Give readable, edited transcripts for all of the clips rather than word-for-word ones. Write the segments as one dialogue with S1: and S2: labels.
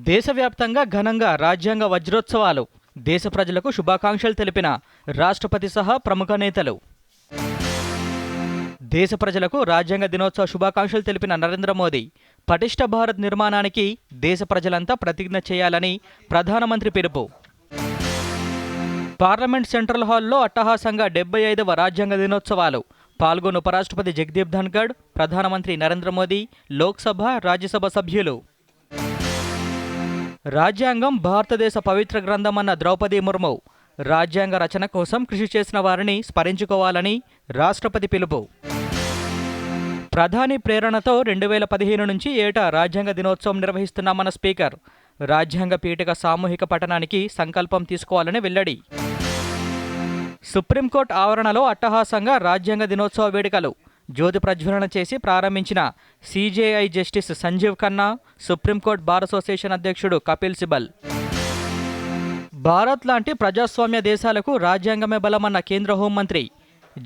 S1: దేశవ్యాప్తంగా ఘనంగా రాజ్యాంగ వజ్రోత్సవాలు. దేశ ప్రజలకు శుభాకాంక్షలు తెలిపిన రాష్ట్రపతి సహా ప్రముఖ నేతలు. దేశ ప్రజలకు రాజ్యాంగ దినోత్సవ శుభాకాంక్షలు తెలిపిన నరేంద్ర మోదీ, పటిష్ట భారత్ నిర్మాణానికి దేశ ప్రజలంతా ప్రతిజ్ఞ చేయాలని ప్రధానమంత్రి పిలుపు. పార్లమెంట్ సెంట్రల్ హాల్లో అట్టహాసంగా 75వ రాజ్యాంగ దినోత్సవాలు. పాల్గొన్న ఉపరాష్ట్రపతి జగదీప్ ధన్ఖడ్, ప్రధానమంత్రి నరేంద్ర మోదీ, లోక్సభ, రాజ్యసభ సభ్యులు. రాజ్యాంగం భారతదేశ పవిత్ర గ్రంథమన్న ద్రౌపది ముర్ము, రాజ్యాంగ రచన కోసం కృషి చేసిన వారిని స్మరించుకోవాలని రాష్ట్రపతి పిలుపు. ప్రధాని ప్రేరణతో 2015 నుంచి ఏటా రాజ్యాంగ దినోత్సవం నిర్వహిస్తున్నామన్న స్పీకర్. రాజ్యాంగ పీఠిక సామూహిక పఠనానికి సంకల్పం తీసుకోవాలని వెల్లడి. సుప్రీంకోర్టు ఆవరణలో అట్టహాసంగా రాజ్యాంగ దినోత్సవ వేడుకలు. జ్యోతి ప్రజ్వలన చేసి ప్రారంభించిన CJI justice Sanjiv Khanna, supreme court bar association అధ్యక్షుడు కపిల్ సిబల్. భారత్ లాంటి ప్రజాస్వామ్య దేశాలకు రాజ్యాంగమే బలమన్న కేంద్ర హోంమంత్రి.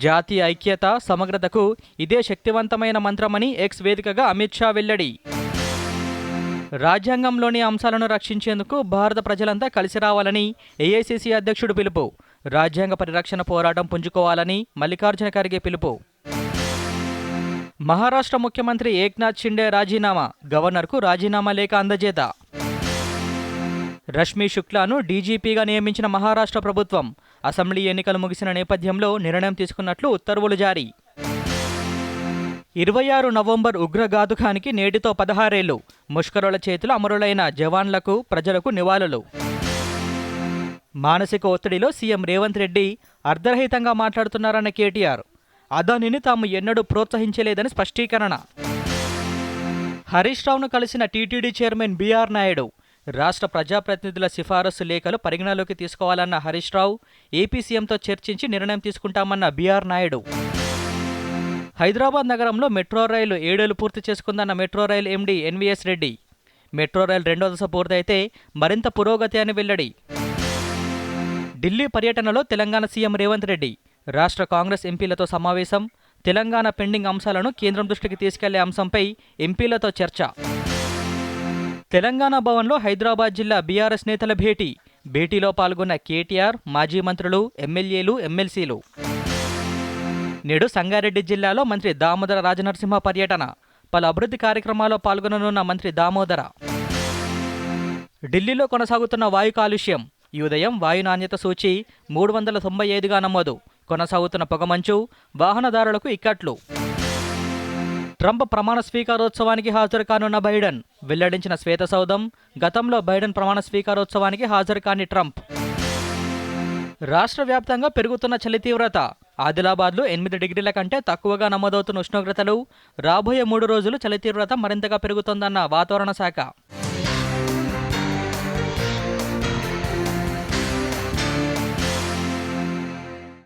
S1: జాతీయ ఐక్యత, సమగ్రతకు ఇదే శక్తివంతమైన మంత్రమని ఎక్స్ వేదికగా అమిత్ షా వెల్లడి. రాజ్యాంగంలోని అంశాలను రక్షించేందుకు భారత ప్రజలంతా కలిసి రావాలని ఏఐసీసీ అధ్యక్షుడు పిలుపు. రాజ్యాంగ పరిరక్షణ పోరాటం పుంజుకోవాలని మల్లికార్జున ఖర్గే పిలుపు. మహారాష్ట్ర ముఖ్యమంత్రి ఏక్నాథ్ షిండే రాజీనామా. గవర్నర్కు రాజీనామా లేఖ అందజేత. రష్మీ శుక్లాను డీజీపీగా నియమించిన మహారాష్ట్ర ప్రభుత్వం. అసెంబ్లీ ఎన్నికలు ముగిసిన నేపథ్యంలో నిర్ణయం తీసుకున్నట్లు ఉత్తర్వులు జారీ. 26 నవంబర్ ఉగ్రఘాతుకానికి నేటితో 16 ఏళ్లు. ముష్కరుల చేతులు అమరులైన జవాన్లకు, ప్రజలకు నివాళులు. మానసిక ఒత్తిడిలో సీఎం రేవంత్ రెడ్డి అర్ధరహితంగా మాట్లాడుతున్నారన్న కేటీఆర్. అదానిని తాము ఎన్నడూ ప్రోత్సహించలేదని స్పష్టీకరణ. హరీష్ రావును కలిసిన టీటీడీ చైర్మన్ బీఆర్ నాయుడు. రాష్ట్ర ప్రజాప్రతినిధుల సిఫారసు లేఖలు పరిగణలోకి తీసుకోవాలన్న హరీష్ రావు, ఏపీ సీఎంతో చర్చించి నిర్ణయం తీసుకుంటామన్న బీఆర్ నాయుడు. హైదరాబాద్ నగరంలో మెట్రో రైలు 7 ఏళ్లు పూర్తి చేసుకుందన్న metro rail MD NVS Reddy. Metro rail 2వ దశ పూర్తయితే మరింత పురోగతి అని వెల్లడి. ఢిల్లీ పర్యటనలో తెలంగాణ సీఎం రేవంత్ రెడ్డి. రాష్ట్ర కాంగ్రెస్ ఎంపీలతో సమావేశం. తెలంగాణ పెండింగ్ అంశాలను కేంద్రం దృష్టికి తీసుకెళ్లే అంశంపై ఎంపీలతో చర్చ. తెలంగాణ భవన్లో హైదరాబాద్ జిల్లా బీఆర్ఎస్ నేతల భేటీ. భేటీలో పాల్గొన్న కేటీఆర్, మాజీ మంత్రులు, ఎమ్మెల్యేలు, ఎమ్మెల్సీలు. నేడు సంగారెడ్డి జిల్లాలో మంత్రి దామోదర రాజనరసింహ పర్యటన. పలు అభివృద్ధి కార్యక్రమాల్లో పాల్గొననున్న మంత్రి దామోదర. ఢిల్లీలో కొనసాగుతున్న వాయు కాలుష్యం. ఈ ఉదయం వాయు నాణ్యత సూచి 395గా నమోదు. కొనసాగుతున్న పొగమంచు, వాహనదారులకు ఇక్కట్లు. ట్రంప్ ప్రమాణ స్వీకారోత్సవానికి హాజరు కానున్న బైడెన్. వెల్లడించిన శ్వేతసౌధం. గతంలో బైడెన్ ప్రమాణ స్వీకారోత్సవానికి హాజరు కాని ట్రంప్. రాష్ట్ర వ్యాప్తంగా పెరుగుతున్న చలి తీవ్రత. ఆదిలాబాద్లో 8 డిగ్రీల కంటే తక్కువగా నమోదవుతున్న ఉష్ణోగ్రతలు. రాబోయే 3 రోజులు చలి తీవ్రత మరింతగా పెరుగుతోందన్న వాతావరణ శాఖ.